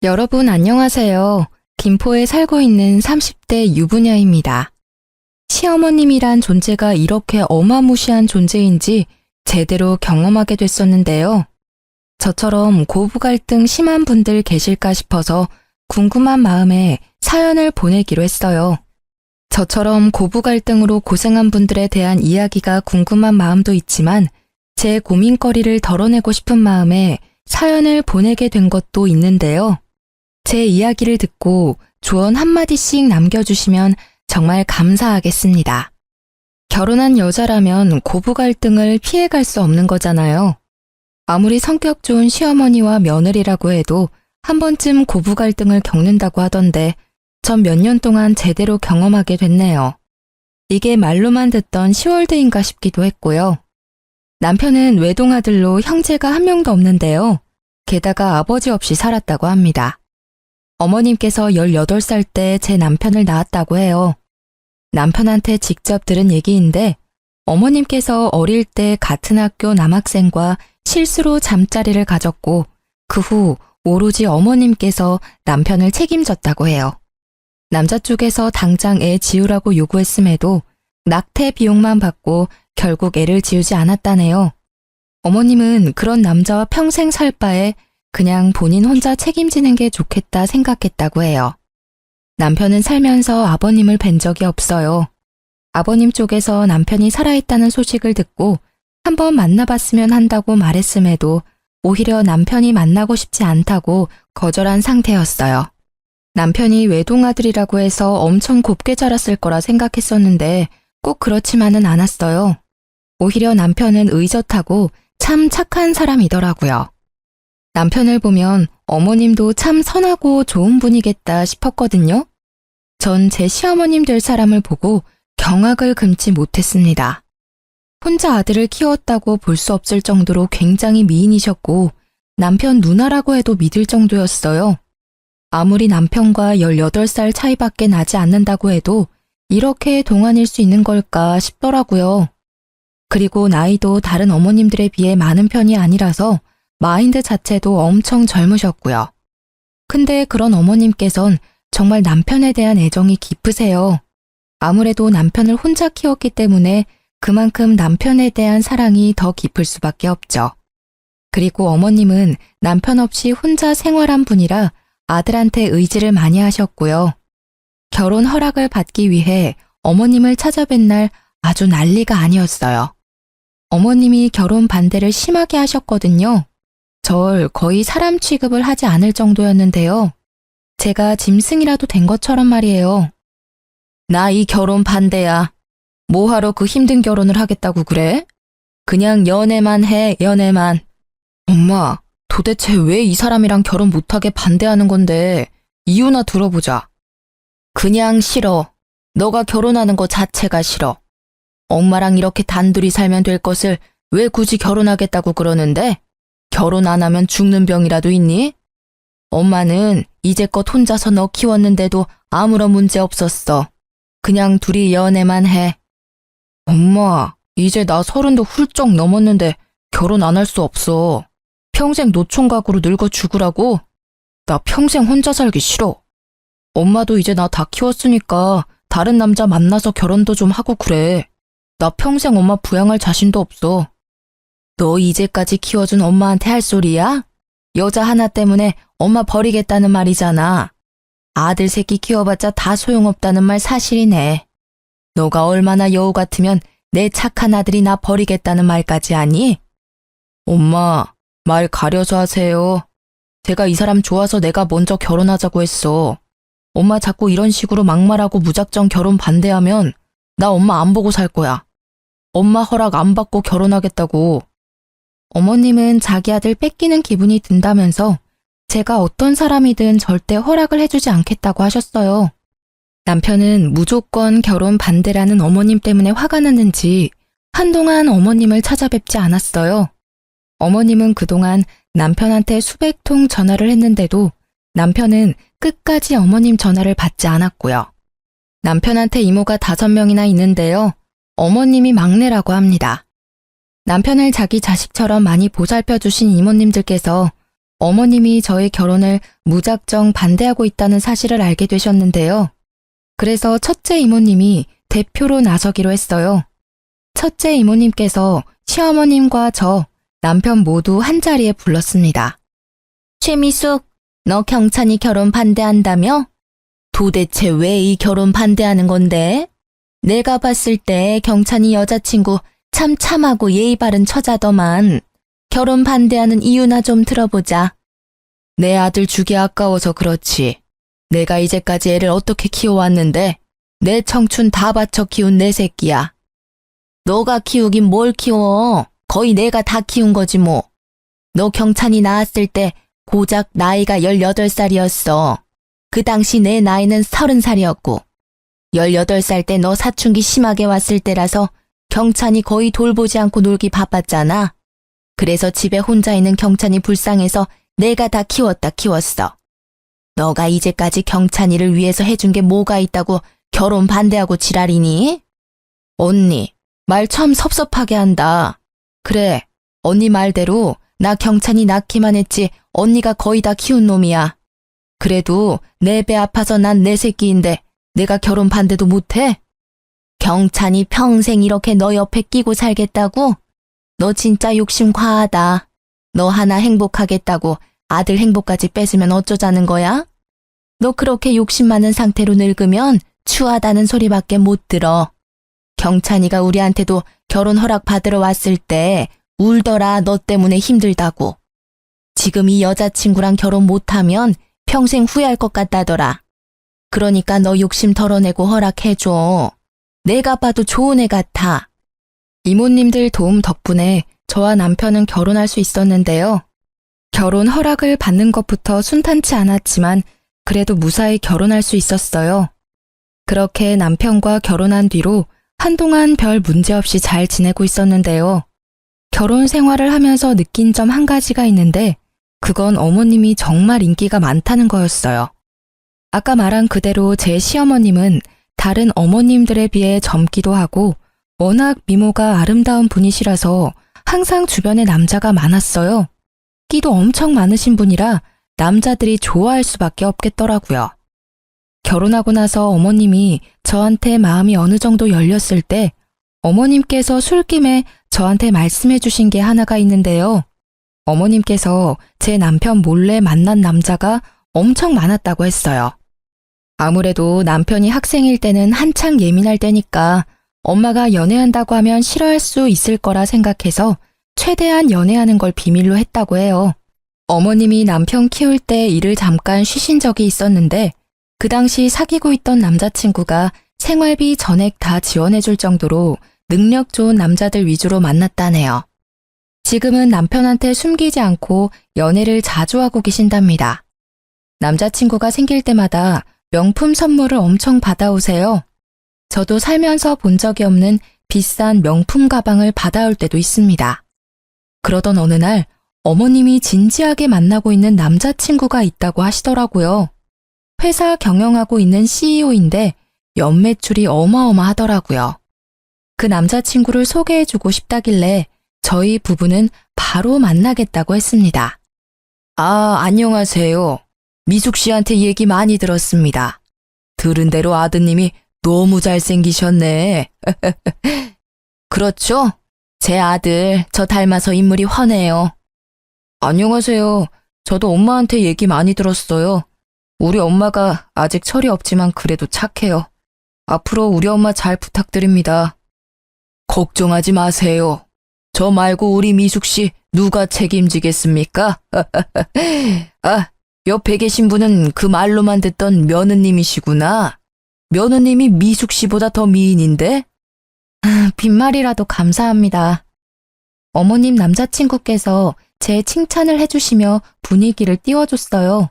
여러분 안녕하세요. 김포에 살고 있는 30대 유부녀입니다. 시어머님이란 존재가 이렇게 어마무시한 존재인지 제대로 경험하게 됐었는데요. 저처럼 고부 갈등 심한 분들 계실까 싶어서 궁금한 마음에 사연을 보내기로 했어요. 저처럼 고부 갈등으로 고생한 분들에 대한 이야기가 궁금한 마음도 있지만 제 고민거리를 덜어내고 싶은 마음에 사연을 보내게 된 것도 있는데요. 제 이야기를 듣고 조언 한마디씩 남겨주시면 정말 감사하겠습니다. 결혼한 여자라면 고부 갈등을 피해갈 수 없는 거잖아요. 아무리 성격 좋은 시어머니와 며느리라고 해도 한 번쯤 고부 갈등을 겪는다고 하던데 전 몇 년 동안 제대로 경험하게 됐네요. 이게 말로만 듣던 시월드인가 싶기도 했고요. 남편은 외동아들로 형제가 한 명도 없는데요. 게다가 아버지 없이 살았다고 합니다. 어머님께서 18살 때 제 남편을 낳았다고 해요. 남편한테 직접 들은 얘기인데 어머님께서 어릴 때 같은 학교 남학생과 실수로 잠자리를 가졌고 그 후 오로지 어머님께서 남편을 책임졌다고 해요. 남자 쪽에서 당장 애 지우라고 요구했음에도 낙태 비용만 받고 결국 애를 지우지 않았다네요. 어머님은 그런 남자와 평생 살 바에 그냥 본인 혼자 책임지는 게 좋겠다 생각했다고 해요. 남편은 살면서 아버님을 뵌 적이 없어요. 아버님 쪽에서 남편이 살아있다는 소식을 듣고 한번 만나봤으면 한다고 말했음에도 오히려 남편이 만나고 싶지 않다고 거절한 상태였어요. 남편이 외동아들이라고 해서 엄청 곱게 자랐을 거라 생각했었는데 꼭 그렇지만은 않았어요. 오히려 남편은 의젓하고 참 착한 사람이더라고요. 남편을 보면 어머님도 참 선하고 좋은 분이겠다 싶었거든요. 전 제 시어머님 될 사람을 보고 경악을 금치 못했습니다. 혼자 아들을 키웠다고 볼 수 없을 정도로 굉장히 미인이셨고 남편 누나라고 해도 믿을 정도였어요. 아무리 남편과 18살 차이밖에 나지 않는다고 해도 이렇게 동안일 수 있는 걸까 싶더라고요. 그리고 나이도 다른 어머님들에 비해 많은 편이 아니라서 마인드 자체도 엄청 젊으셨고요. 근데 그런 어머님께선 정말 남편에 대한 애정이 깊으세요. 아무래도 남편을 혼자 키웠기 때문에 그만큼 남편에 대한 사랑이 더 깊을 수밖에 없죠. 그리고 어머님은 남편 없이 혼자 생활한 분이라 아들한테 의지를 많이 하셨고요. 결혼 허락을 받기 위해 어머님을 찾아뵌 날 아주 난리가 아니었어요. 어머님이 결혼 반대를 심하게 하셨거든요. 절 거의 사람 취급을 하지 않을 정도였는데요. 제가 짐승이라도 된 것처럼 말이에요. 나 이 결혼 반대야. 뭐하러 그 힘든 결혼을 하겠다고 그래? 그냥 연애만 해, 연애만. 엄마, 도대체 왜 이 사람이랑 결혼 못하게 반대하는 건데 이유나 들어보자. 그냥 싫어. 너가 결혼하는 거 자체가 싫어. 엄마랑 이렇게 단둘이 살면 될 것을 왜 굳이 결혼하겠다고 그러는데? 결혼 안 하면 죽는 병이라도 있니? 엄마는 이제껏 혼자서 너 키웠는데도 아무런 문제 없었어. 그냥 둘이 연애만 해. 엄마, 이제 나 30도 훌쩍 넘었는데 결혼 안 할 수 없어. 평생 노총각으로 늙어 죽으라고? 나 평생 혼자 살기 싫어. 엄마도 이제 나 다 키웠으니까 다른 남자 만나서 결혼도 좀 하고 그래. 나 평생 엄마 부양할 자신도 없어. 너 이제까지 키워준 엄마한테 할 소리야? 여자 하나 때문에 엄마 버리겠다는 말이잖아. 아들 새끼 키워봤자 다 소용없다는 말 사실이네. 너가 얼마나 여우 같으면 내 착한 아들이 나 버리겠다는 말까지 하니? 엄마, 말 가려서 하세요. 제가 이 사람 좋아서 내가 먼저 결혼하자고 했어. 엄마 자꾸 이런 식으로 막말하고 무작정 결혼 반대하면 나 엄마 안 보고 살 거야. 엄마 허락 안 받고 결혼하겠다고. 어머님은 자기 아들 뺏기는 기분이 든다면서 제가 어떤 사람이든 절대 허락을 해주지 않겠다고 하셨어요. 남편은 무조건 결혼 반대라는 어머님 때문에 화가 났는지 한동안 어머님을 찾아뵙지 않았어요. 어머님은 그동안 남편한테 수백 통 전화를 했는데도 남편은 끝까지 어머님 전화를 받지 않았고요. 남편한테 이모가 5명이나 있는데요. 어머님이 막내라고 합니다. 남편을 자기 자식처럼 많이 보살펴 주신 이모님들께서 어머님이 저희 결혼을 무작정 반대하고 있다는 사실을 알게 되셨는데요. 그래서 첫째 이모님이 대표로 나서기로 했어요. 첫째 이모님께서 시어머님과 저, 남편 모두 한자리에 불렀습니다. 최미숙, 너 경찬이 결혼 반대한다며? 도대체 왜 이 결혼 반대하는 건데? 내가 봤을 때 경찬이 여자친구 참 참하고 예의 바른 처자더만. 결혼 반대하는 이유나 좀 들어보자. 내 아들 주기 아까워서 그렇지. 내가 이제까지 애를 어떻게 키워왔는데 내 청춘 다 바쳐 키운 내 새끼야. 너가 키우긴 뭘 키워. 거의 내가 다 키운 거지 뭐. 너 경찬이 낳았을 때 고작 나이가 18살이었어. 그 당시 내 나이는 30살이었고 18살 때 너 사춘기 심하게 왔을 때라서 경찬이 거의 돌보지 않고 놀기 바빴잖아. 그래서 집에 혼자 있는 경찬이 불쌍해서 내가 다 키웠어. 너가 이제까지 경찬이를 위해서 해준 게 뭐가 있다고 결혼 반대하고 지랄이니? 언니, 말 참 섭섭하게 한다. 그래, 언니 말대로 나 경찬이 낳기만 했지 언니가 거의 다 키운 놈이야. 그래도 내 배 아파서 난 내 새끼인데 내가 결혼 반대도 못해? 경찬이 평생 이렇게 너 옆에 끼고 살겠다고? 너 진짜 욕심 과하다. 너 하나 행복하겠다고 아들 행복까지 뺏으면 어쩌자는 거야? 너 그렇게 욕심 많은 상태로 늙으면 추하다는 소리밖에 못 들어. 경찬이가 우리한테도 결혼 허락 받으러 왔을 때 울더라 너 때문에 힘들다고. 지금 이 여자친구랑 결혼 못하면 평생 후회할 것 같다더라. 그러니까 너 욕심 덜어내고 허락해줘. 내가 봐도 좋은 애 같아. 이모님들 도움 덕분에 저와 남편은 결혼할 수 있었는데요. 결혼 허락을 받는 것부터 순탄치 않았지만 그래도 무사히 결혼할 수 있었어요. 그렇게 남편과 결혼한 뒤로 한동안 별 문제 없이 잘 지내고 있었는데요. 결혼 생활을 하면서 느낀 점 한 가지가 있는데 그건 어머님이 정말 인기가 많다는 거였어요. 아까 말한 그대로 제 시어머님은 다른 어머님들에 비해 젊기도 하고 워낙 미모가 아름다운 분이시라서 항상 주변에 남자가 많았어요. 끼도 엄청 많으신 분이라 남자들이 좋아할 수밖에 없겠더라고요. 결혼하고 나서 어머님이 저한테 마음이 어느 정도 열렸을 때 어머님께서 술김에 저한테 말씀해 주신 게 하나가 있는데요. 어머님께서 제 남편 몰래 만난 남자가 엄청 많았다고 했어요. 아무래도 남편이 학생일 때는 한창 예민할 때니까 엄마가 연애한다고 하면 싫어할 수 있을 거라 생각해서 최대한 연애하는 걸 비밀로 했다고 해요. 어머님이 남편 키울 때 일을 잠깐 쉬신 적이 있었는데 그 당시 사귀고 있던 남자친구가 생활비 전액 다 지원해줄 정도로 능력 좋은 남자들 위주로 만났다네요. 지금은 남편한테 숨기지 않고 연애를 자주 하고 계신답니다. 남자친구가 생길 때마다 명품 선물을 엄청 받아오세요. 저도 살면서 본 적이 없는 비싼 명품 가방을 받아올 때도 있습니다. 그러던 어느 날 어머님이 진지하게 만나고 있는 남자친구가 있다고 하시더라고요. 회사 경영하고 있는 CEO인데 연매출이 어마어마하더라고요. 그 남자친구를 소개해주고 싶다길래 저희 부부는 바로 만나겠다고 했습니다. 아, 안녕하세요. 미숙 씨한테 얘기 많이 들었습니다. 들은 대로 아드님이 너무 잘생기셨네. 그렇죠? 제 아들, 저 닮아서 인물이 훤해요. 안녕하세요. 저도 엄마한테 얘기 많이 들었어요. 우리 엄마가 아직 철이 없지만 그래도 착해요. 앞으로 우리 엄마 잘 부탁드립니다. 걱정하지 마세요. 저 말고 우리 미숙 씨 누가 책임지겠습니까? 아, 옆에 계신 분은 그 말로만 듣던 며느님이시구나. 며느님이 미숙 씨보다 더 미인인데? 빈말이라도 감사합니다. 어머님 남자친구께서 제 칭찬을 해주시며 분위기를 띄워줬어요.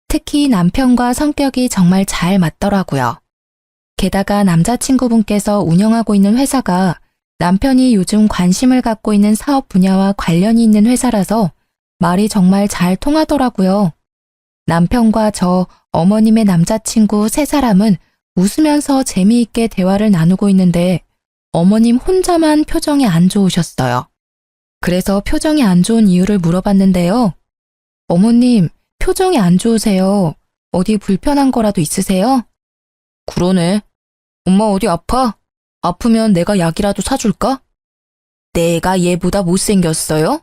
특히 남편과 성격이 정말 잘 맞더라고요. 게다가 남자친구분께서 운영하고 있는 회사가 남편이 요즘 관심을 갖고 있는 사업 분야와 관련이 있는 회사라서 말이 정말 잘 통하더라고요. 남편과 저, 어머님의 남자친구 세 사람은 웃으면서 재미있게 대화를 나누고 있는데 어머님 혼자만 표정이 안 좋으셨어요. 그래서 표정이 안 좋은 이유를 물어봤는데요. 어머님, 표정이 안 좋으세요. 어디 불편한 거라도 있으세요? 그러네. 엄마 어디 아파? 아프면 내가 약이라도 사줄까? 내가 얘보다 못생겼어요?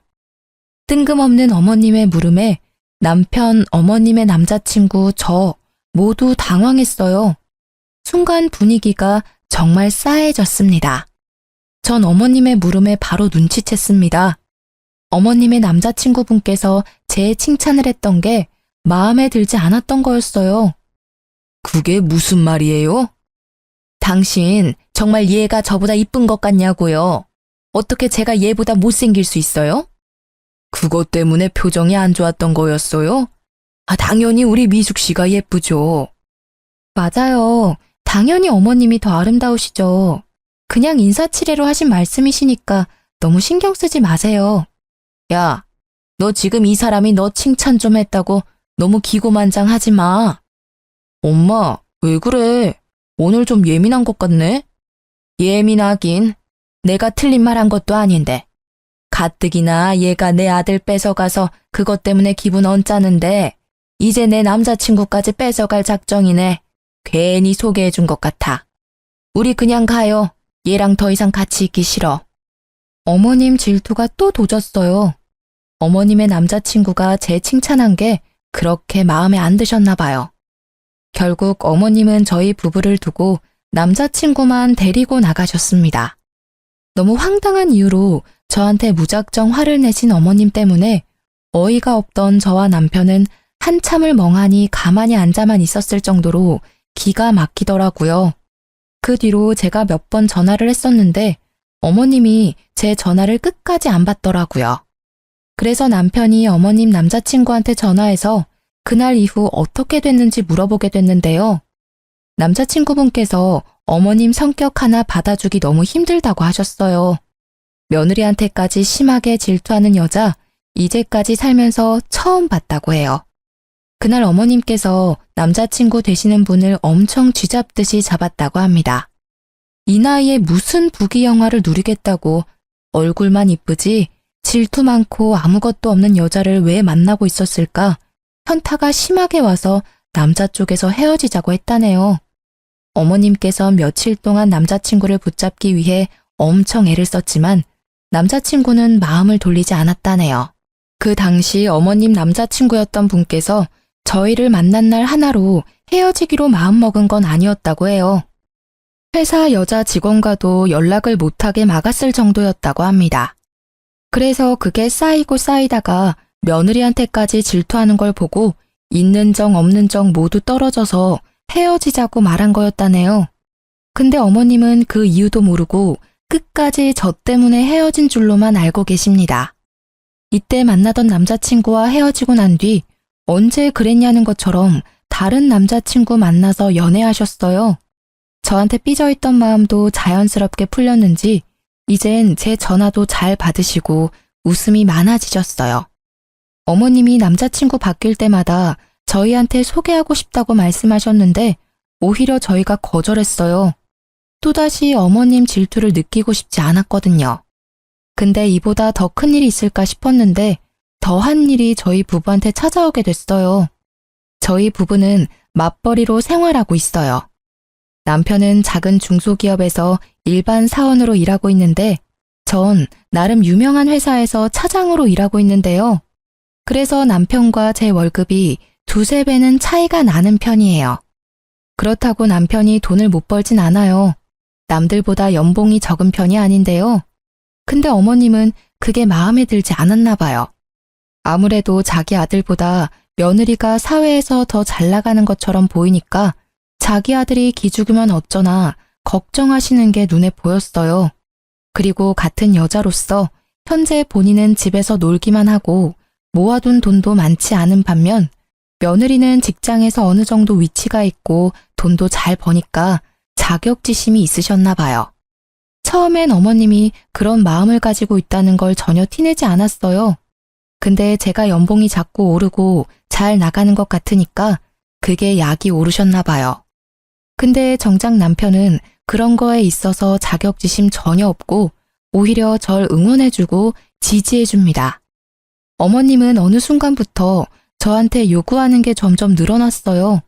뜬금없는 어머님의 물음에 남편, 어머님의 남자친구, 저 모두 당황했어요. 순간 분위기가 정말 싸해졌습니다. 전 어머님의 물음에 바로 눈치챘습니다. 어머님의 남자친구분께서 제 칭찬을 했던 게 마음에 들지 않았던 거였어요. 그게 무슨 말이에요? 당신 정말 얘가 저보다 이쁜 것 같냐고요. 어떻게 제가 얘보다 못생길 수 있어요? 그것 때문에 표정이 안 좋았던 거였어요? 당연히 우리 미숙 씨가 예쁘죠. 맞아요. 당연히 어머님이 더 아름다우시죠. 그냥 인사치레로 하신 말씀이시니까 너무 신경 쓰지 마세요. 야, 너 지금 이 사람이 너 칭찬 좀 했다고 너무 기고만장하지 마. 엄마, 왜 그래? 오늘 좀 예민한 것 같네? 예민하긴. 내가 틀린 말 한 것도 아닌데. 가뜩이나 얘가 내 아들 뺏어가서 그것 때문에 기분 언짢은데 이제 내 남자친구까지 뺏어갈 작정이네. 괜히 소개해준 것 같아. 우리 그냥 가요. 얘랑 더 이상 같이 있기 싫어. 어머님 질투가 또 도졌어요. 어머님의 남자친구가 제 칭찬한 게 그렇게 마음에 안 드셨나 봐요. 결국 어머님은 저희 부부를 두고 남자친구만 데리고 나가셨습니다. 너무 황당한 이유로 저한테 무작정 화를 내신 어머님 때문에 어이가 없던 저와 남편은 한참을 멍하니 가만히 앉아만 있었을 정도로 기가 막히더라고요. 그 뒤로 제가 몇 번 전화를 했었는데 어머님이 제 전화를 끝까지 안 받더라고요. 그래서 남편이 어머님 남자친구한테 전화해서 그날 이후 어떻게 됐는지 물어보게 됐는데요. 남자친구분께서 어머님 성격 하나 받아주기 너무 힘들다고 하셨어요. 며느리한테까지 심하게 질투하는 여자, 이제까지 살면서 처음 봤다고 해요. 그날 어머님께서 남자친구 되시는 분을 엄청 쥐잡듯이 잡았다고 합니다. 이 나이에 무슨 부귀영화를 누리겠다고 얼굴만 이쁘지 질투 많고 아무것도 없는 여자를 왜 만나고 있었을까? 현타가 심하게 와서 남자 쪽에서 헤어지자고 했다네요. 어머님께서 며칠 동안 남자친구를 붙잡기 위해 엄청 애를 썼지만 남자친구는 마음을 돌리지 않았다네요. 그 당시 어머님 남자친구였던 분께서 저희를 만난 날 하나로 헤어지기로 마음먹은 건 아니었다고 해요. 회사 여자 직원과도 연락을 못하게 막았을 정도였다고 합니다. 그래서 그게 쌓이고 쌓이다가 며느리한테까지 질투하는 걸 보고 있는 정 없는 정 모두 떨어져서 헤어지자고 말한 거였다네요. 근데 어머님은 그 이유도 모르고 끝까지 저 때문에 헤어진 줄로만 알고 계십니다. 이때 만나던 남자친구와 헤어지고 난 뒤 언제 그랬냐는 것처럼 다른 남자친구 만나서 연애하셨어요. 저한테 삐져있던 마음도 자연스럽게 풀렸는지 이젠 제 전화도 잘 받으시고 웃음이 많아지셨어요. 어머님이 남자친구 바뀔 때마다 저희한테 소개하고 싶다고 말씀하셨는데 오히려 저희가 거절했어요. 또다시 어머님 질투를 느끼고 싶지 않았거든요. 근데 이보다 더 큰 일이 있을까 싶었는데 더한 일이 저희 부부한테 찾아오게 됐어요. 저희 부부는 맞벌이로 생활하고 있어요. 남편은 작은 중소기업에서 일반 사원으로 일하고 있는데 전 나름 유명한 회사에서 차장으로 일하고 있는데요. 그래서 남편과 제 월급이 두세 배는 차이가 나는 편이에요. 그렇다고 남편이 돈을 못 벌진 않아요. 남들보다 연봉이 적은 편이 아닌데요. 근데 어머님은 그게 마음에 들지 않았나 봐요. 아무래도 자기 아들보다 며느리가 사회에서 더 잘 나가는 것처럼 보이니까 자기 아들이 기죽으면 어쩌나 걱정하시는 게 눈에 보였어요. 그리고 같은 여자로서 현재 본인은 집에서 놀기만 하고 모아둔 돈도 많지 않은 반면 며느리는 직장에서 어느 정도 위치가 있고 돈도 잘 버니까 자격지심이 있으셨나 봐요. 처음엔 어머님이 그런 마음을 가지고 있다는 걸 전혀 티내지 않았어요. 근데 제가 연봉이 자꾸 오르고 잘 나가는 것 같으니까 그게 약이 오르셨나 봐요. 근데 정작 남편은 그런 거에 있어서 자격지심 전혀 없고 오히려 절 응원해주고 지지해줍니다. 어머님은 어느 순간부터 저한테 요구하는 게 점점 늘어났어요.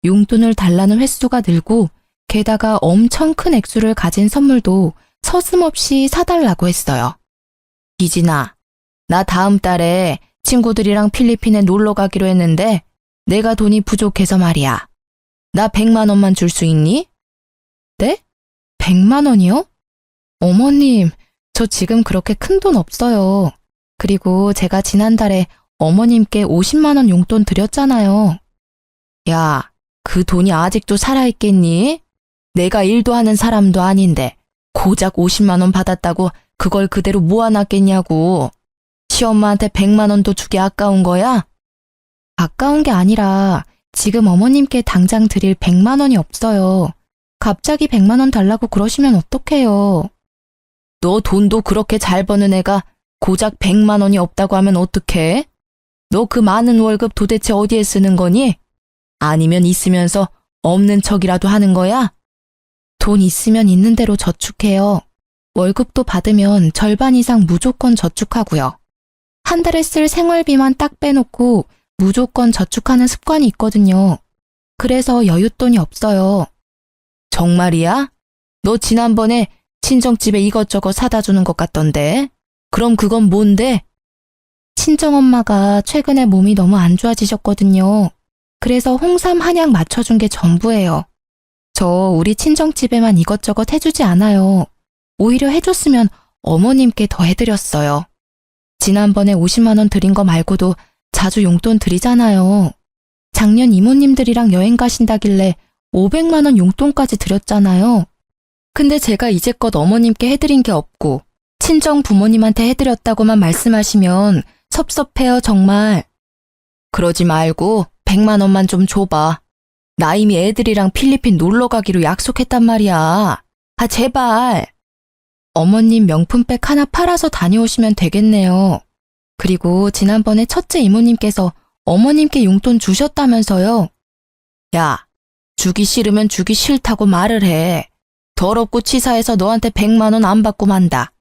용돈을 달라는 횟수가 늘고 게다가 엄청 큰 액수를 가진 선물도 서슴없이 사달라고 했어요. 기진아, 나 다음 달에 친구들이랑 필리핀에 놀러 가기로 했는데 내가 돈이 부족해서 말이야. 나 100만 원만 줄 수 있니? 네? 100만 원이요? 어머님, 저 지금 그렇게 큰 돈 없어요. 그리고 제가 지난달에 어머님께 50만 원 용돈 드렸잖아요. 야, 그 돈이 아직도 살아있겠니? 내가 일도 하는 사람도 아닌데 고작 50만 원 받았다고 그걸 그대로 모아놨겠냐고. 시엄마한테 100만 원도 주기 아까운 거야? 아까운 게 아니라 지금 어머님께 당장 드릴 100만 원이 없어요. 갑자기 100만 원 달라고 그러시면 어떡해요. 너 돈도 그렇게 잘 버는 애가 고작 100만 원이 없다고 하면 어떡해? 너 그 많은 월급 도대체 어디에 쓰는 거니? 아니면 있으면서 없는 척이라도 하는 거야? 돈 있으면 있는 대로 저축해요. 월급도 받으면 절반 이상 무조건 저축하고요. 한 달에 쓸 생활비만 딱 빼놓고 무조건 저축하는 습관이 있거든요. 그래서 여윳돈이 없어요. 정말이야? 너 지난번에 친정집에 이것저것 사다 주는 것 같던데. 그럼 그건 뭔데? 친정엄마가 최근에 몸이 너무 안 좋아지셨거든요. 그래서 홍삼 한약 맞춰준 게 전부예요. 저 우리 친정집에만 이것저것 해주지 않아요. 오히려 해줬으면 어머님께 더 해드렸어요. 지난번에 50만 원 드린 거 말고도 자주 용돈 드리잖아요. 작년 이모님들이랑 여행 가신다길래 500만 원 용돈까지 드렸잖아요. 근데 제가 이제껏 어머님께 해드린 게 없고 친정 부모님한테 해드렸다고만 말씀하시면 섭섭해요, 정말. 그러지 말고 100만 원만 좀 줘봐. 나 이미 애들이랑 필리핀 놀러 가기로 약속했단 말이야. 아, 제발. 어머님 명품백 하나 팔아서 다녀오시면 되겠네요. 그리고 지난번에 첫째 이모님께서 어머님께 용돈 주셨다면서요. 야, 주기 싫으면 주기 싫다고 말을 해. 더럽고 치사해서 너한테 100만 원 안 받고 만다.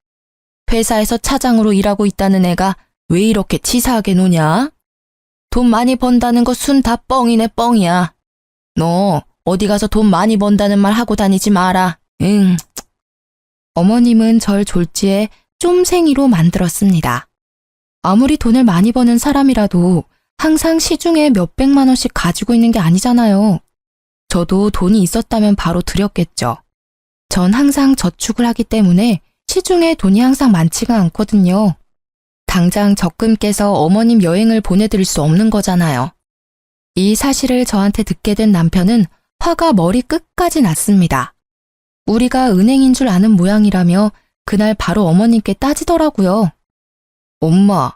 회사에서 차장으로 일하고 있다는 애가 왜 이렇게 치사하게 노냐? 돈 많이 번다는 거 순 다 뻥이네, 뻥이야. 너 어디 가서 돈 많이 번다는 말 하고 다니지 마라. 응. 어머님은 절 졸지에 쫌생이로 만들었습니다. 아무리 돈을 많이 버는 사람이라도 항상 시중에 몇백만 원씩 가지고 있는 게 아니잖아요. 저도 돈이 있었다면 바로 드렸겠죠. 전 항상 저축을 하기 때문에 시중에 돈이 항상 많지가 않거든요. 당장 적금 깨서 어머님 여행을 보내드릴 수 없는 거잖아요. 이 사실을 저한테 듣게 된 남편은 화가 머리 끝까지 났습니다. 우리가 은행인 줄 아는 모양이라며 그날 바로 어머님께 따지더라고요. 엄마,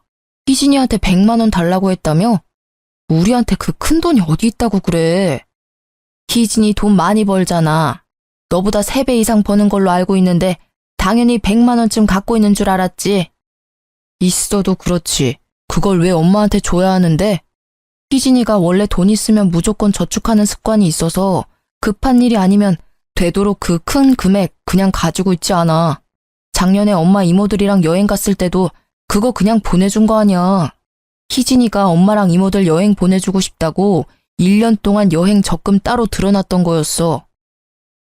희진이한테 100만 원 달라고 했다며? 우리한테 그 큰 돈이 어디 있다고 그래. 희진이 돈 많이 벌잖아. 너보다 3배 이상 버는 걸로 알고 있는데 당연히 100만 원쯤 갖고 있는 줄 알았지. 있어도 그렇지. 그걸 왜 엄마한테 줘야 하는데? 희진이가 원래 돈 있으면 무조건 저축하는 습관이 있어서 급한 일이 아니면 되도록 그 큰 금액 그냥 가지고 있지 않아. 작년에 엄마 이모들이랑 여행 갔을 때도 그거 그냥 보내준 거 아니야. 희진이가 엄마랑 이모들 여행 보내주고 싶다고 1년 동안 여행 적금 따로 들어놨던 거였어.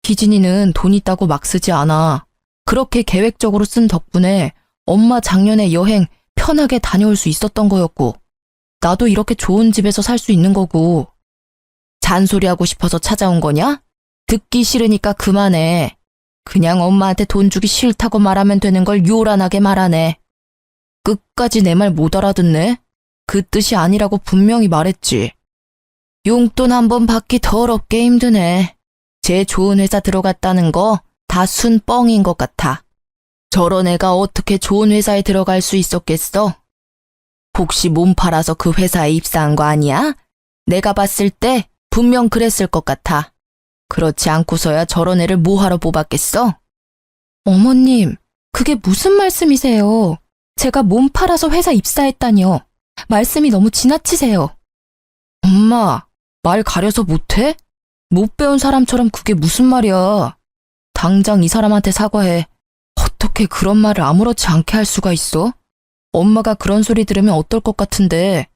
희진이는 돈 있다고 막 쓰지 않아. 그렇게 계획적으로 쓴 덕분에 엄마 작년에 여행 편하게 다녀올 수 있었던 거였고 나도 이렇게 좋은 집에서 살 수 있는 거고. 잔소리하고 싶어서 찾아온 거냐? 듣기 싫으니까 그만해. 그냥 엄마한테 돈 주기 싫다고 말하면 되는 걸 요란하게 말하네. 끝까지 내 말 못 알아듣네? 그 뜻이 아니라고 분명히 말했지. 용돈 한 번 받기 더럽게 힘드네. 제 좋은 회사 들어갔다는 거 다 순 뻥인 것 같아. 저런 애가 어떻게 좋은 회사에 들어갈 수 있었겠어? 혹시 몸 팔아서 그 회사에 입사한 거 아니야? 내가 봤을 때 분명 그랬을 것 같아. 그렇지 않고서야 저런 애를 뭐하러 뽑았겠어? 어머님, 그게 무슨 말씀이세요? 제가 몸 팔아서 회사 입사했다니요. 말씀이 너무 지나치세요. 엄마, 말 가려서 못해? 못 배운 사람처럼 그게 무슨 말이야. 당장 이 사람한테 사과해. 어떻게 그런 말을 아무렇지 않게 할 수가 있어? 엄마가 그런 소리 들으면 어떨 것 같은데.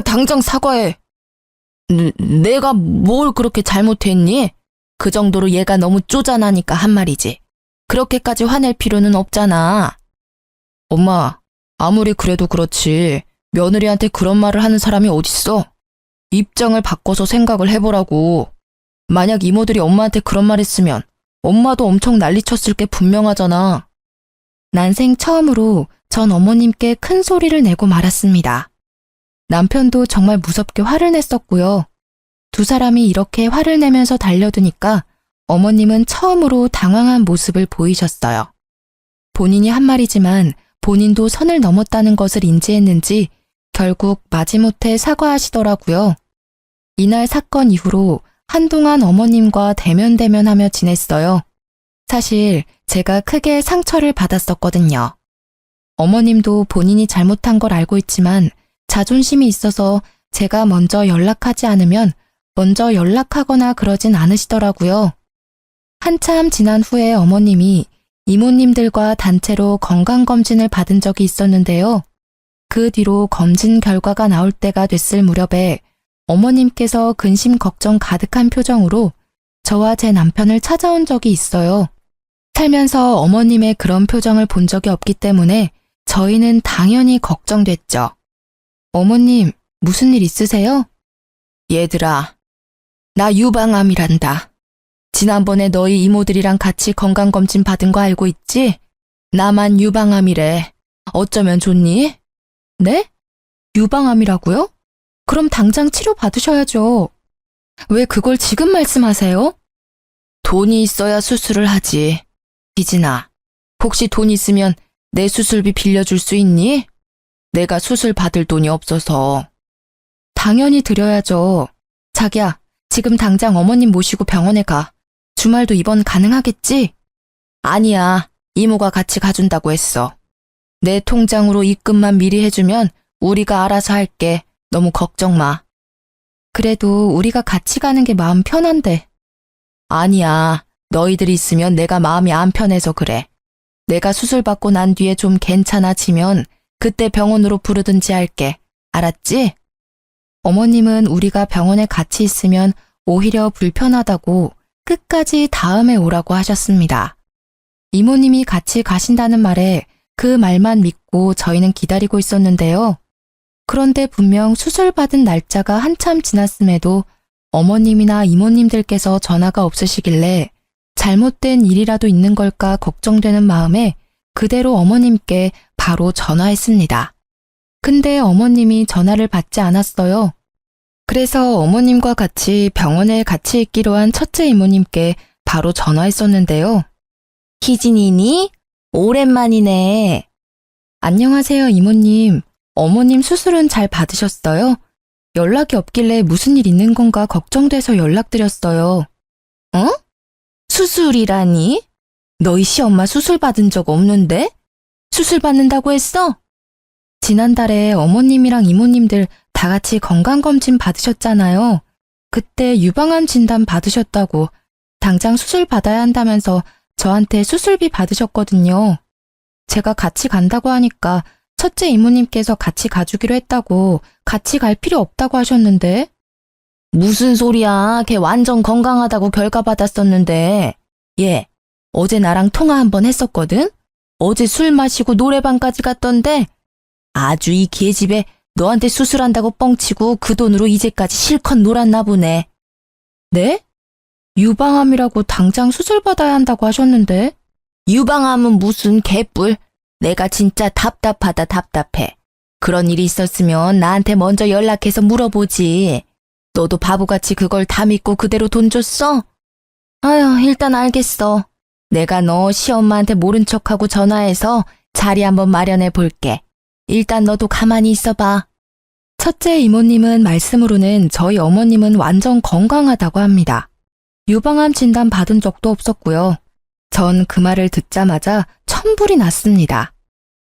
당장 사과해. 내가 뭘 그렇게 잘못했니? 그 정도로 얘가 너무 쪼잔하니까 한 말이지. 그렇게까지 화낼 필요는 없잖아. 엄마, 아무리 그래도 그렇지. 며느리한테 그런 말을 하는 사람이 어딨어? 입장을 바꿔서 생각을 해보라고. 만약 이모들이 엄마한테 그런 말 했으면 엄마도 엄청 난리쳤을 게 분명하잖아. 난생 처음으로 전 어머님께 큰 소리를 내고 말았습니다. 남편도 정말 무섭게 화를 냈었고요. 두 사람이 이렇게 화를 내면서 달려드니까 어머님은 처음으로 당황한 모습을 보이셨어요. 본인이 한 말이지만 본인도 선을 넘었다는 것을 인지했는지 결국 마지못해 사과하시더라고요. 이날 사건 이후로 한동안 어머님과 대면대면하며 지냈어요. 사실 제가 크게 상처를 받았었거든요. 어머님도 본인이 잘못한 걸 알고 있지만 자존심이 있어서 제가 먼저 연락하지 않으면 먼저 연락하거나 그러진 않으시더라고요. 한참 지난 후에 어머님이 이모님들과 단체로 건강검진을 받은 적이 있었는데요. 그 뒤로 검진 결과가 나올 때가 됐을 무렵에 어머님께서 근심 걱정 가득한 표정으로 저와 제 남편을 찾아온 적이 있어요. 살면서 어머님의 그런 표정을 본 적이 없기 때문에 저희는 당연히 걱정됐죠. 어머님, 무슨 일 있으세요? 얘들아, 나 유방암이란다. 지난번에 너희 이모들이랑 같이 건강검진 받은 거 알고 있지? 나만 유방암이래. 어쩌면 좋니? 네? 유방암이라고요? 그럼 당장 치료 받으셔야죠. 왜 그걸 지금 말씀하세요? 돈이 있어야 수술을 하지. 희진아, 혹시 돈 있으면 내 수술비 빌려줄 수 있니? 내가 수술 받을 돈이 없어서. 당연히 드려야죠. 자기야, 지금 당장 어머님 모시고 병원에 가. 주말도 입원 가능하겠지? 아니야, 이모가 같이 가준다고 했어. 내 통장으로 입금만 미리 해주면 우리가 알아서 할게. 너무 걱정 마. 그래도 우리가 같이 가는 게 마음 편한데. 아니야, 너희들이 있으면 내가 마음이 안 편해서 그래. 내가 수술 받고 난 뒤에 좀 괜찮아지면 그때 병원으로 부르든지 할게. 알았지? 어머님은 우리가 병원에 같이 있으면 오히려 불편하다고 끝까지 다음에 오라고 하셨습니다. 이모님이 같이 가신다는 말에 그 말만 믿고 저희는 기다리고 있었는데요. 그런데 분명 수술받은 날짜가 한참 지났음에도 어머님이나 이모님들께서 전화가 없으시길래 잘못된 일이라도 있는 걸까 걱정되는 마음에 그대로 어머님께 바로 전화했습니다. 근데 어머님이 전화를 받지 않았어요. 그래서 어머님과 같이 병원에 같이 있기로 한 첫째 이모님께 바로 전화했었는데요. 희진이니? 오랜만이네. 안녕하세요, 이모님. 어머님 수술은 잘 받으셨어요? 연락이 없길래 무슨 일 있는 건가 걱정돼서 연락드렸어요. 어? 수술이라니? 너희 시엄마 수술 받은 적 없는데? 수술 받는다고 했어? 지난달에 어머님이랑 이모님들 다 같이 건강검진 받으셨잖아요. 그때 유방암 진단 받으셨다고 당장 수술 받아야 한다면서 저한테 수술비 받으셨거든요. 제가 같이 간다고 하니까 첫째 이모님께서 같이 가주기로 했다고 같이 갈 필요 없다고 하셨는데. 무슨 소리야. 걔 완전 건강하다고 결과 받았었는데. 얘, 어제 나랑 통화 한번 했었거든? 어제 술 마시고 노래방까지 갔던데 아주 이 계집애 너한테 수술한다고 뻥치고 그 돈으로 이제까지 실컷 놀았나 보네. 네? 유방암이라고 당장 수술 받아야 한다고 하셨는데. 유방암은 무슨 개뿔. 내가 진짜 답답하다 답답해. 그런 일이 있었으면 나한테 먼저 연락해서 물어보지. 너도 바보같이 그걸 다 믿고 그대로 돈 줬어? 아휴, 일단 알겠어. 내가 너 시엄마한테 모른 척하고 전화해서 자리 한번 마련해 볼게. 일단 너도 가만히 있어봐. 첫째 이모님은 말씀으로는 저희 어머님은 완전 건강하다고 합니다. 유방암 진단 받은 적도 없었고요. 전 그 말을 듣자마자 천불이 났습니다.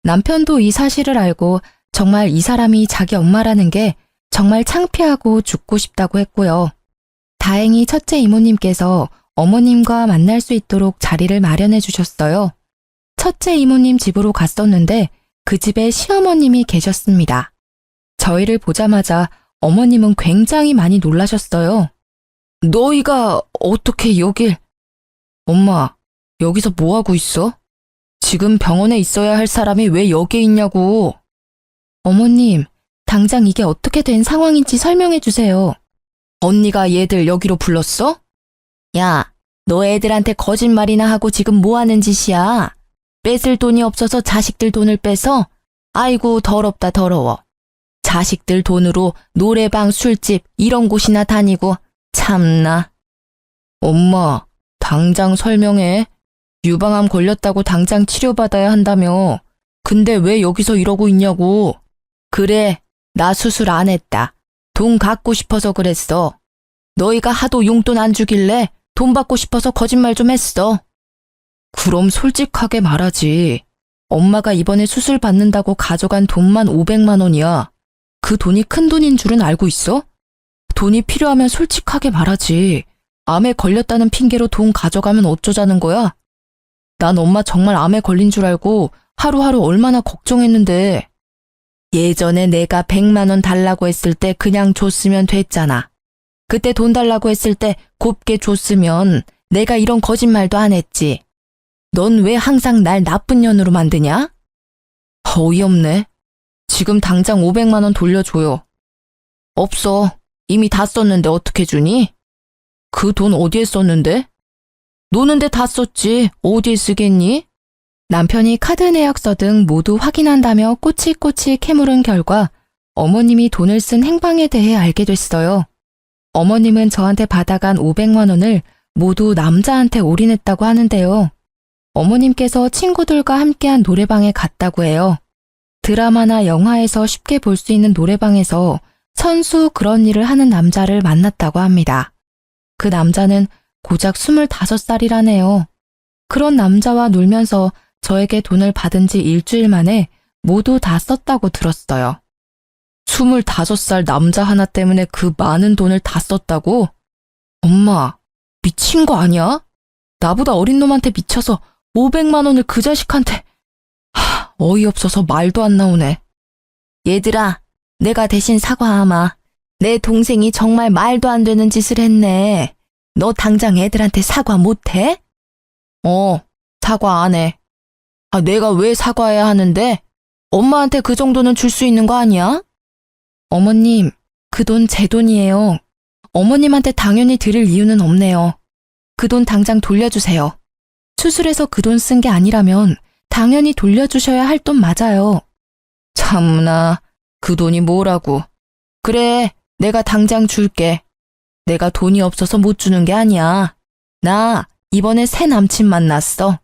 남편도 이 사실을 알고 정말 이 사람이 자기 엄마라는 게 정말 창피하고 죽고 싶다고 했고요. 다행히 첫째 이모님께서 어머님과 만날 수 있도록 자리를 마련해 주셨어요. 첫째 이모님 집으로 갔었는데 그 집에 시어머님이 계셨습니다. 저희를 보자마자 어머님은 굉장히 많이 놀라셨어요. 너희가 어떻게 여길? 엄마, 여기서 뭐 하고 있어? 지금 병원에 있어야 할 사람이 왜 여기에 있냐고. 어머님, 당장 이게 어떻게 된 상황인지 설명해 주세요. 언니가 얘들 여기로 불렀어? 야, 너 애들한테 거짓말이나 하고 지금 뭐 하는 짓이야? 뺏을 돈이 없어서 자식들 돈을 뺏어? 아이고, 더럽다 더러워. 자식들 돈으로 노래방, 술집 이런 곳이나 다니고 참나. 엄마, 당장 설명해. 유방암 걸렸다고 당장 치료받아야 한다며. 근데 왜 여기서 이러고 있냐고. 그래, 나 수술 안 했다. 돈 갖고 싶어서 그랬어. 너희가 하도 용돈 안 주길래 돈 받고 싶어서 거짓말 좀 했어. 그럼 솔직하게 말하지. 엄마가 이번에 수술 받는다고 가져간 돈만 500만 원이야. 그 돈이 큰 돈인 줄은 알고 있어? 돈이 필요하면 솔직하게 말하지. 암에 걸렸다는 핑계로 돈 가져가면 어쩌자는 거야? 난 엄마 정말 암에 걸린 줄 알고 하루하루 얼마나 걱정했는데. 예전에 내가 100만 원 달라고 했을 때 그냥 줬으면 됐잖아. 그때 돈 달라고 했을 때 곱게 줬으면 내가 이런 거짓말도 안 했지. 넌 왜 항상 날 나쁜 년으로 만드냐? 어이없네. 지금 당장 500만 원 돌려줘요. 없어. 이미 다 썼는데 어떻게 주니? 그 돈 어디에 썼는데? 노는데 다 썼지. 어디에 쓰겠니? 남편이 카드 내역서 등 모두 확인한다며 꼬치꼬치 캐물은 결과 어머님이 돈을 쓴 행방에 대해 알게 됐어요. 어머님은 저한테 받아간 500만 원을 모두 남자한테 올인했다고 하는데요. 어머님께서 친구들과 함께한 노래방에 갔다고 해요. 드라마나 영화에서 쉽게 볼 수 있는 노래방에서 선수 그런 일을 하는 남자를 만났다고 합니다. 그 남자는 고작 25살이라네요. 그런 남자와 놀면서 저에게 돈을 받은 지 일주일 만에 모두 다 썼다고 들었어요. 25살 남자 하나 때문에 그 많은 돈을 다 썼다고? 엄마, 미친 거 아니야? 나보다 어린 놈한테 미쳐서 500만 원을 그 자식한테. 어이없어서 말도 안 나오네. 얘들아, 내가 대신 사과하마. 내 동생이 정말 말도 안 되는 짓을 했네. 너 당장 애들한테 사과 못해? 사과 안 해. 내가 왜 사과해야 하는데? 엄마한테 그 정도는 줄 수 있는 거 아니야? 어머님, 그 돈 제 돈이에요. 어머님한테 당연히 드릴 이유는 없네요. 그 돈 당장 돌려주세요. 수술해서 그 돈 쓴 게 아니라면 당연히 돌려주셔야 할 돈 맞아요. 참나, 그 돈이 뭐라고. 그래, 내가 당장 줄게. 내가 돈이 없어서 못 주는 게 아니야. 나 이번에 새 남친 만났어.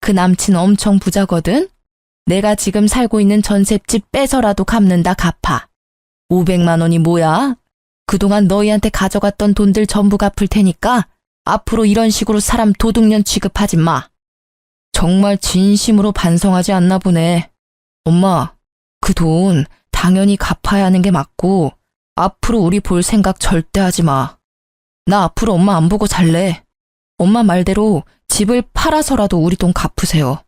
그 남친 엄청 부자거든? 내가 지금 살고 있는 전셋집 빼서라도 갚는다 갚아. 500만 원이 뭐야? 그동안 너희한테 가져갔던 돈들 전부 갚을 테니까 앞으로 이런 식으로 사람 도둑년 취급하지 마. 정말 진심으로 반성하지 않나 보네. 엄마, 그 돈 당연히 갚아야 하는 게 맞고 앞으로 우리 볼 생각 절대 하지 마. 나 앞으로 엄마 안 보고 살래. 엄마 말대로 집을 팔아서라도 우리 돈 갚으세요.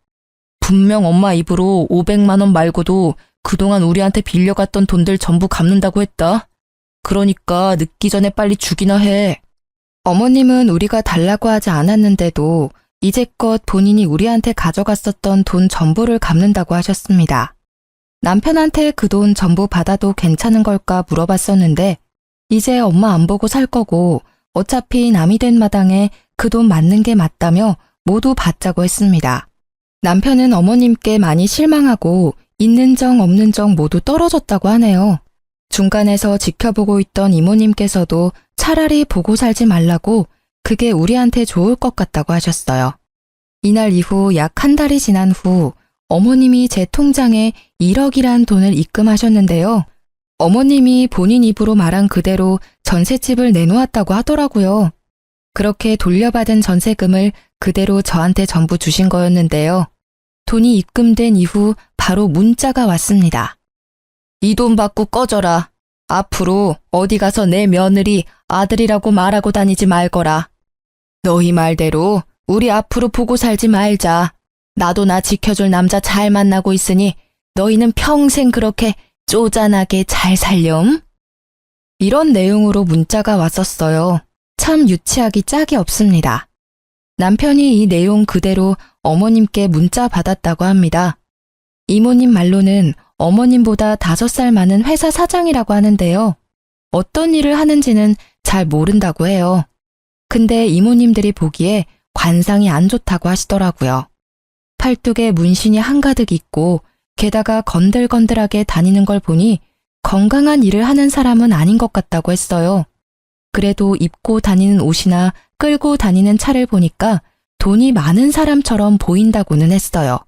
분명 엄마 입으로 500만 원 말고도 그동안 우리한테 빌려갔던 돈들 전부 갚는다고 했다. 그러니까 늦기 전에 빨리 주기나 해. 어머님은 우리가 달라고 하지 않았는데도 이제껏 본인이 우리한테 가져갔었던 돈 전부를 갚는다고 하셨습니다. 남편한테 그 돈 전부 받아도 괜찮은 걸까 물어봤었는데 이제 엄마 안 보고 살 거고 어차피 남이 된 마당에 그 돈 맞는 게 맞다며 모두 받자고 했습니다. 남편은 어머님께 많이 실망하고 있는 정 없는 정 모두 떨어졌다고 하네요. 중간에서 지켜보고 있던 이모님께서도 차라리 보고 살지 말라고 그게 우리한테 좋을 것 같다고 하셨어요. 이날 이후 약 한 달이 지난 후 어머님이 제 통장에 1억이란 돈을 입금하셨는데요. 어머님이 본인 입으로 말한 그대로 전셋집을 내놓았다고 하더라고요. 그렇게 돌려받은 전세금을 그대로 저한테 전부 주신 거였는데요. 돈이 입금된 이후 바로 문자가 왔습니다. 이 돈 받고 꺼져라. 앞으로 어디 가서 내 며느리 아들이라고 말하고 다니지 말거라. 너희 말대로 우리 앞으로 보고 살지 말자. 나도 나 지켜줄 남자 잘 만나고 있으니 너희는 평생 그렇게 쪼잔하게 잘 살렴? 이런 내용으로 문자가 왔었어요. 참 유치하기 짝이 없습니다. 남편이 이 내용 그대로 어머님께 문자 받았다고 합니다. 이모님 말로는 어머님보다 5살 많은 회사 사장이라고 하는데요. 어떤 일을 하는지는 잘 모른다고 해요. 근데 이모님들이 보기에 관상이 안 좋다고 하시더라고요. 팔뚝에 문신이 한가득 있고 게다가 건들건들하게 다니는 걸 보니 건강한 일을 하는 사람은 아닌 것 같다고 했어요. 그래도 입고 다니는 옷이나 끌고 다니는 차를 보니까 돈이 많은 사람처럼 보인다고는 했어요.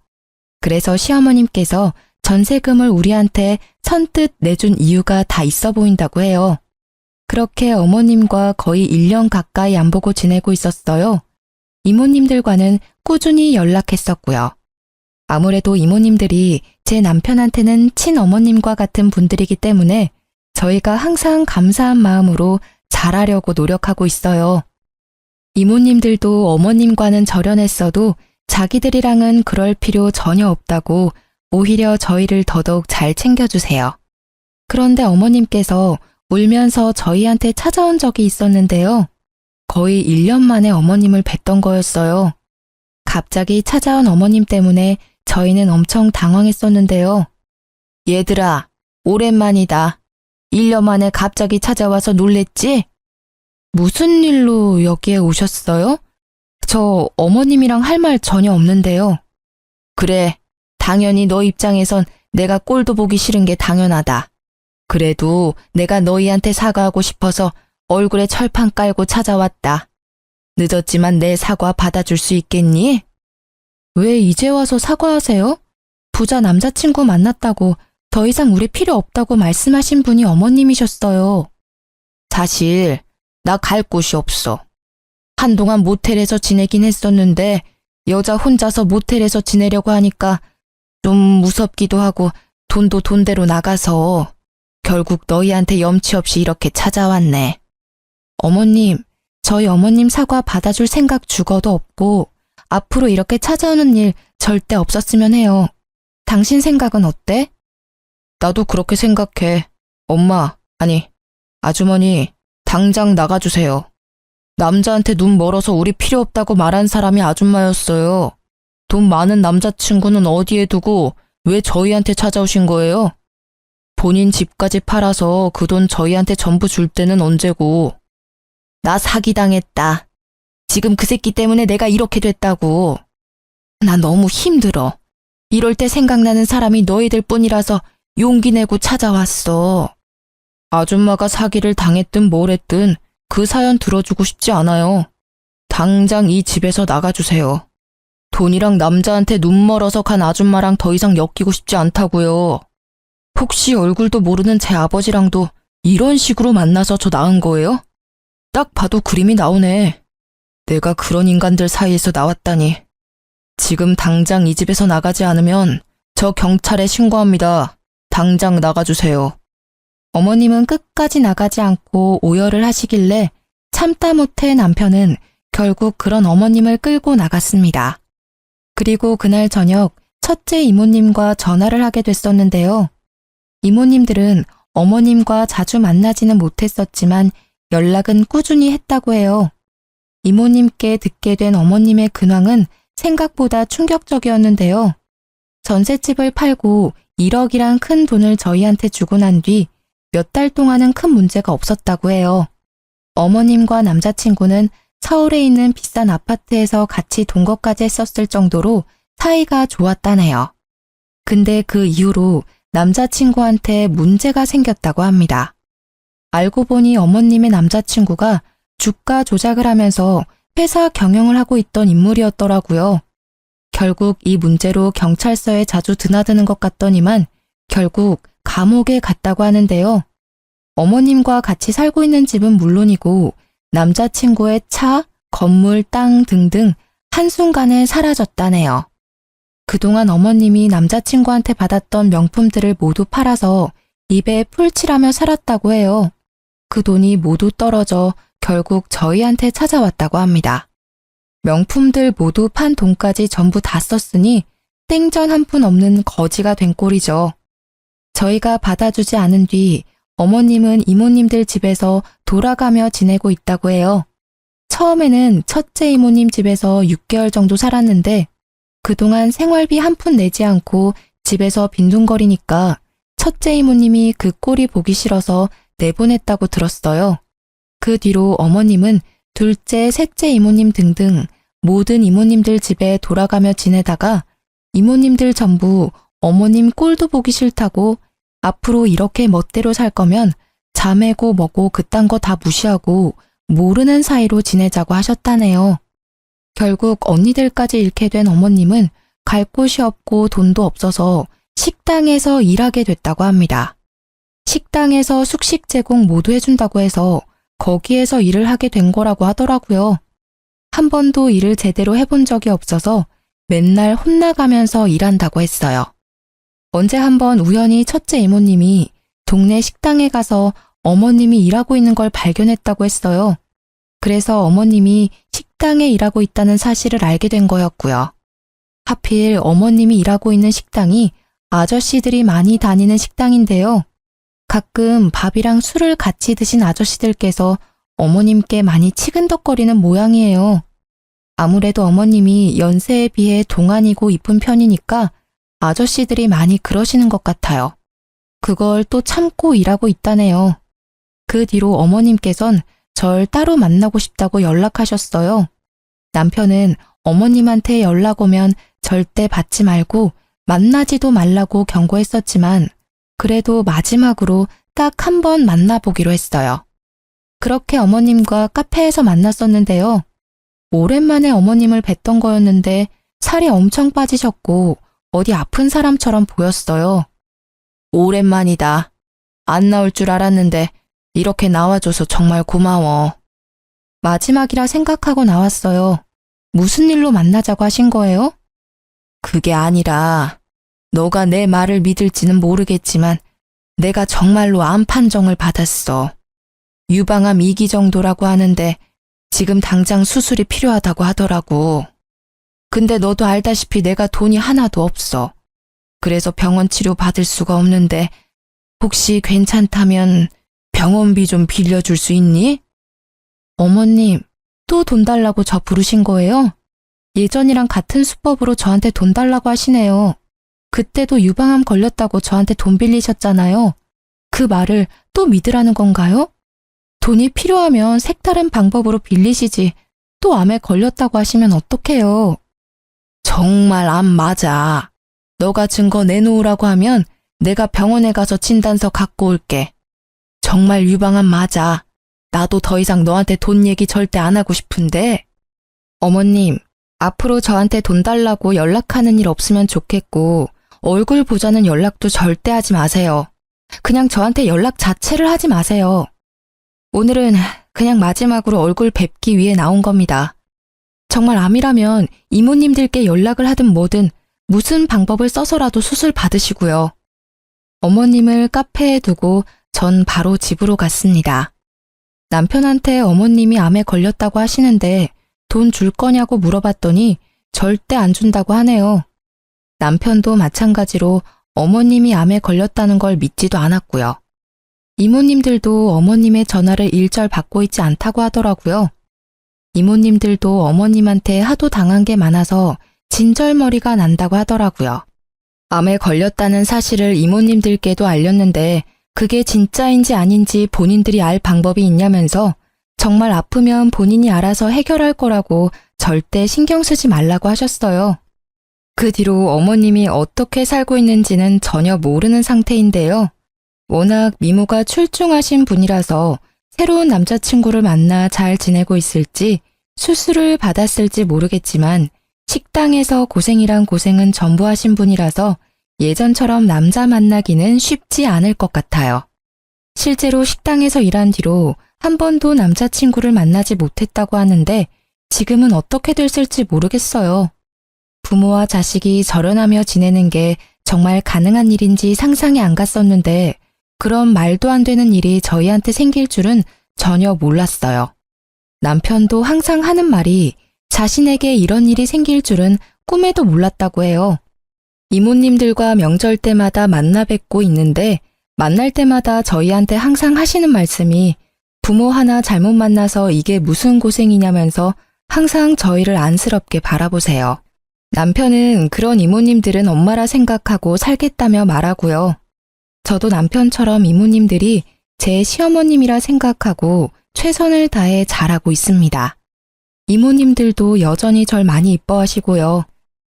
그래서 시어머님께서 전세금을 우리한테 선뜻 내준 이유가 다 있어 보인다고 해요. 그렇게 어머님과 거의 1년 가까이 안 보고 지내고 있었어요. 이모님들과는 꾸준히 연락했었고요. 아무래도 이모님들이 제 남편한테는 친어머님과 같은 분들이기 때문에 저희가 항상 감사한 마음으로 잘하려고 노력하고 있어요. 이모님들도 어머님과는 절연했어도 자기들이랑은 그럴 필요 전혀 없다고 오히려 저희를 더더욱 잘 챙겨주세요. 그런데 어머님께서 울면서 저희한테 찾아온 적이 있었는데요. 거의 1년 만에 어머님을 뵀던 거였어요. 갑자기 찾아온 어머님 때문에 저희는 엄청 당황했었는데요. 얘들아, 오랜만이다. 1년 만에 갑자기 찾아와서 놀랬지? 무슨 일로 여기에 오셨어요? 저 어머님이랑 할 말 전혀 없는데요. 그래, 당연히 너 입장에선 내가 꼴도 보기 싫은 게 당연하다. 그래도 내가 너희한테 사과하고 싶어서 얼굴에 철판 깔고 찾아왔다. 늦었지만 내 사과 받아줄 수 있겠니? 왜 이제 와서 사과하세요? 부자 남자친구 만났다고 더 이상 우리 필요 없다고 말씀하신 분이 어머님이셨어요. 사실 나 갈 곳이 없어. 한동안 모텔에서 지내긴 했었는데 여자 혼자서 모텔에서 지내려고 하니까 좀 무섭기도 하고 돈도 돈대로 나가서 결국 너희한테 염치 없이 이렇게 찾아왔네. 어머님, 저희 어머님 사과 받아줄 생각 죽어도 없고 앞으로 이렇게 찾아오는 일 절대 없었으면 해요. 당신 생각은 어때? 나도 그렇게 생각해. 엄마, 아니, 아주머니, 당장 나가주세요. 남자한테 눈 멀어서 우리 필요 없다고 말한 사람이 아줌마였어요. 돈 많은 남자친구는 어디에 두고 왜 저희한테 찾아오신 거예요? 본인 집까지 팔아서 그 돈 저희한테 전부 줄 때는 언제고. 나 사기당했다. 지금 그 새끼 때문에 내가 이렇게 됐다고. 나 너무 힘들어. 이럴 때 생각나는 사람이 너희들 뿐이라서 용기 내고 찾아왔어. 아줌마가 사기를 당했든 뭘 했든 그 사연 들어주고 싶지 않아요. 당장 이 집에서 나가주세요. 돈이랑 남자한테 눈 멀어서 간 아줌마랑 더 이상 엮이고 싶지 않다고요. 혹시 얼굴도 모르는 제 아버지랑도 이런 식으로 만나서 저 낳은 거예요? 딱 봐도 그림이 나오네. 내가 그런 인간들 사이에서 나왔다니. 지금 당장 이 집에서 나가지 않으면 저 경찰에 신고합니다. 당장 나가주세요. 어머님은 끝까지 나가지 않고 오열을 하시길래 참다 못해 남편은 결국 그런 어머님을 끌고 나갔습니다. 그리고 그날 저녁 첫째 이모님과 전화를 하게 됐었는데요. 이모님들은 어머님과 자주 만나지는 못했었지만 연락은 꾸준히 했다고 해요. 이모님께 듣게 된 어머님의 근황은 생각보다 충격적이었는데요. 전셋집을 팔고 1억이란 큰 돈을 저희한테 주고 난 뒤 몇 달 동안은 큰 문제가 없었다고 해요. 어머님과 남자친구는 서울에 있는 비싼 아파트에서 같이 동거까지 했었을 정도로 사이가 좋았다네요. 근데 그 이후로 남자친구한테 문제가 생겼다고 합니다. 알고 보니 어머님의 남자친구가 주가 조작을 하면서 회사 경영을 하고 있던 인물이었더라고요. 결국 이 문제로 경찰서에 자주 드나드는 것 같더니만 결국 감옥에 갔다고 하는데요. 어머님과 같이 살고 있는 집은 물론이고 남자친구의 차, 건물, 땅 등등 한순간에 사라졌다네요. 그동안 어머님이 남자친구한테 받았던 명품들을 모두 팔아서 입에 풀칠하며 살았다고 해요. 그 돈이 모두 떨어져 결국 저희한테 찾아왔다고 합니다. 명품들 모두 판 돈까지 전부 다 썼으니 땡전 한 푼 없는 거지가 된 꼴이죠. 저희가 받아주지 않은 뒤 어머님은 이모님들 집에서 돌아가며 지내고 있다고 해요. 처음에는 첫째 이모님 집에서 6개월 정도 살았는데 그동안 생활비 한 푼 내지 않고 집에서 빈둥거리니까 첫째 이모님이 그 꼴이 보기 싫어서 내보냈다고 들었어요. 그 뒤로 어머님은 둘째, 셋째 이모님 등등 모든 이모님들 집에 돌아가며 지내다가 이모님들 전부 어머님 꼴도 보기 싫다고 앞으로 이렇게 멋대로 살 거면 자매고 뭐고 그딴 거 다 무시하고 모르는 사이로 지내자고 하셨다네요. 결국 언니들까지 잃게 된 어머님은 갈 곳이 없고 돈도 없어서 식당에서 일하게 됐다고 합니다. 식당에서 숙식 제공 모두 해준다고 해서 거기에서 일을 하게 된 거라고 하더라고요. 한 번도 일을 제대로 해본 적이 없어서 맨날 혼나가면서 일한다고 했어요. 언제 한번 우연히 첫째 이모님이 동네 식당에 가서 어머님이 일하고 있는 걸 발견했다고 했어요. 그래서 어머님이 식당에 일하고 있다는 사실을 알게 된 거였고요. 하필 어머님이 일하고 있는 식당이 아저씨들이 많이 다니는 식당인데요. 가끔 밥이랑 술을 같이 드신 아저씨들께서 어머님께 많이 치근덕거리는 모양이에요. 아무래도 어머님이 연세에 비해 동안이고 이쁜 편이니까 아저씨들이 많이 그러시는 것 같아요. 그걸 또 참고 일하고 있다네요. 그 뒤로 어머님께선 절 따로 만나고 싶다고 연락하셨어요. 남편은 어머님한테 연락 오면 절대 받지 말고 만나지도 말라고 경고했었지만 그래도 마지막으로 딱 한 번 만나보기로 했어요. 그렇게 어머님과 카페에서 만났었는데요. 오랜만에 어머님을 뵀던 거였는데 살이 엄청 빠지셨고 어디 아픈 사람처럼 보였어요. 오랜만이다. 안 나올 줄 알았는데 이렇게 나와줘서 정말 고마워. 마지막이라 생각하고 나왔어요. 무슨 일로 만나자고 하신 거예요? 그게 아니라 너가 내 말을 믿을지는 모르겠지만 내가 정말로 암 판정을 받았어. 유방암 2기 정도라고 하는데 지금 당장 수술이 필요하다고 하더라고. 근데 너도 알다시피 내가 돈이 하나도 없어. 그래서 병원 치료 받을 수가 없는데 혹시 괜찮다면 병원비 좀 빌려줄 수 있니? 어머님, 또 돈 달라고 저 부르신 거예요? 예전이랑 같은 수법으로 저한테 돈 달라고 하시네요. 그때도 유방암 걸렸다고 저한테 돈 빌리셨잖아요. 그 말을 또 믿으라는 건가요? 돈이 필요하면 색다른 방법으로 빌리시지 또 암에 걸렸다고 하시면 어떡해요? 정말 암 맞아. 너가 증거 내놓으라고 하면 내가 병원에 가서 진단서 갖고 올게. 정말 유방암 맞아. 나도 더 이상 너한테 돈 얘기 절대 안 하고 싶은데. 어머님, 앞으로 저한테 돈 달라고 연락하는 일 없으면 좋겠고 얼굴 보자는 연락도 절대 하지 마세요. 그냥 저한테 연락 자체를 하지 마세요. 오늘은 그냥 마지막으로 얼굴 뵙기 위해 나온 겁니다. 정말 암이라면 이모님들께 연락을 하든 뭐든 무슨 방법을 써서라도 수술 받으시고요. 어머님을 카페에 두고 전 바로 집으로 갔습니다. 남편한테 어머님이 암에 걸렸다고 하시는데 돈 줄 거냐고 물어봤더니 절대 안 준다고 하네요. 남편도 마찬가지로 어머님이 암에 걸렸다는 걸 믿지도 않았고요. 이모님들도 어머님의 전화를 일절 받고 있지 않다고 하더라고요. 이모님들도 어머님한테 하도 당한 게 많아서 진절머리가 난다고 하더라고요. 암에 걸렸다는 사실을 이모님들께도 알렸는데 그게 진짜인지 아닌지 본인들이 알 방법이 있냐면서 정말 아프면 본인이 알아서 해결할 거라고 절대 신경 쓰지 말라고 하셨어요. 그 뒤로 어머님이 어떻게 살고 있는지는 전혀 모르는 상태인데요. 워낙 미모가 출중하신 분이라서 새로운 남자친구를 만나 잘 지내고 있을지 수술을 받았을지 모르겠지만 식당에서 고생이란 고생은 전부 하신 분이라서 예전처럼 남자 만나기는 쉽지 않을 것 같아요. 실제로 식당에서 일한 뒤로 한 번도 남자친구를 만나지 못했다고 하는데 지금은 어떻게 됐을지 모르겠어요. 부모와 자식이 절연하며 지내는 게 정말 가능한 일인지 상상이 안 갔었는데 그런 말도 안 되는 일이 저희한테 생길 줄은 전혀 몰랐어요. 남편도 항상 하는 말이 자신에게 이런 일이 생길 줄은 꿈에도 몰랐다고 해요. 이모님들과 명절 때마다 만나 뵙고 있는데 만날 때마다 저희한테 항상 하시는 말씀이 부모 하나 잘못 만나서 이게 무슨 고생이냐면서 항상 저희를 안쓰럽게 바라보세요. 남편은 그런 이모님들은 엄마라 생각하고 살겠다며 말하고요. 저도 남편처럼 이모님들이 제 시어머님이라 생각하고 최선을 다해 잘하고 있습니다. 이모님들도 여전히 절 많이 이뻐하시고요.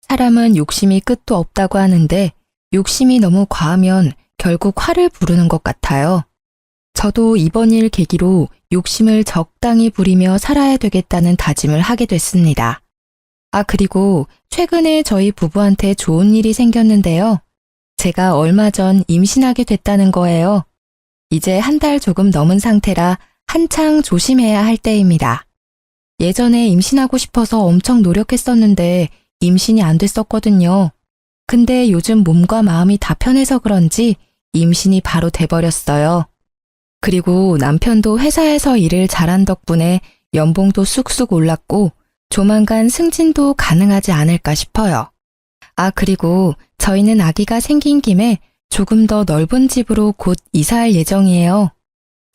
사람은 욕심이 끝도 없다고 하는데 욕심이 너무 과하면 결국 화를 부르는 것 같아요. 저도 이번 일 계기로 욕심을 적당히 부리며 살아야 되겠다는 다짐을 하게 됐습니다. 그리고 최근에 저희 부부한테 좋은 일이 생겼는데요. 제가 얼마 전 임신하게 됐다는 거예요. 이제 한 달 조금 넘은 상태라 한창 조심해야 할 때입니다. 예전에 임신하고 싶어서 엄청 노력했었는데 임신이 안 됐었거든요. 근데 요즘 몸과 마음이 다 편해서 그런지 임신이 바로 돼버렸어요. 그리고 남편도 회사에서 일을 잘한 덕분에 연봉도 쑥쑥 올랐고 조만간 승진도 가능하지 않을까 싶어요. 그리고 저희는 아기가 생긴 김에 조금 더 넓은 집으로 곧 이사할 예정이에요.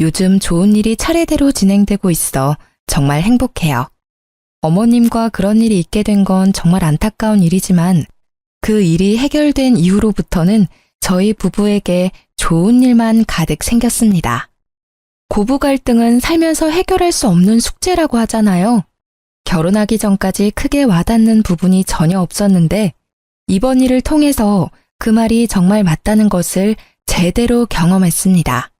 요즘 좋은 일이 차례대로 진행되고 있어 정말 행복해요. 어머님과 그런 일이 있게 된 건 정말 안타까운 일이지만 그 일이 해결된 이후로부터는 저희 부부에게 좋은 일만 가득 생겼습니다. 고부 갈등은 살면서 해결할 수 없는 숙제라고 하잖아요. 결혼하기 전까지 크게 와닿는 부분이 전혀 없었는데 이번 일을 통해서 그 말이 정말 맞다는 것을 제대로 경험했습니다.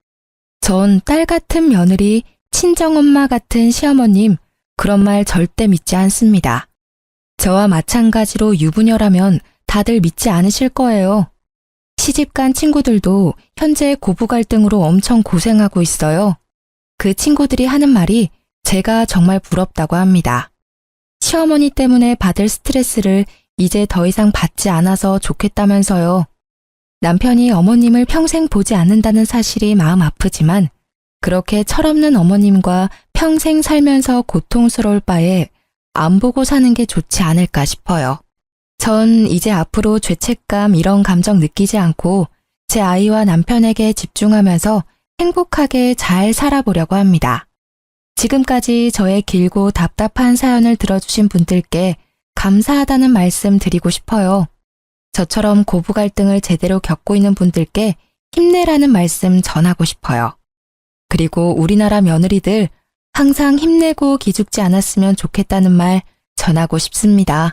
전 딸 같은 며느리, 친정엄마 같은 시어머님, 그런 말 절대 믿지 않습니다. 저와 마찬가지로 유부녀라면 다들 믿지 않으실 거예요. 시집간 친구들도 현재 고부 갈등으로 엄청 고생하고 있어요. 그 친구들이 하는 말이 제가 정말 부럽다고 합니다. 시어머니 때문에 받을 스트레스를 이제 더 이상 받지 않아서 좋겠다면서요. 남편이 어머님을 평생 보지 않는다는 사실이 마음 아프지만 그렇게 철없는 어머님과 평생 살면서 고통스러울 바에 안 보고 사는 게 좋지 않을까 싶어요. 전 이제 앞으로 죄책감 이런 감정 느끼지 않고 제 아이와 남편에게 집중하면서 행복하게 잘 살아보려고 합니다. 지금까지 저의 길고 답답한 사연을 들어주신 분들께 감사하다는 말씀 드리고 싶어요. 저처럼 고부 갈등을 제대로 겪고 있는 분들께 힘내라는 말씀 전하고 싶어요. 그리고 우리나라 며느리들 항상 힘내고 기죽지 않았으면 좋겠다는 말 전하고 싶습니다.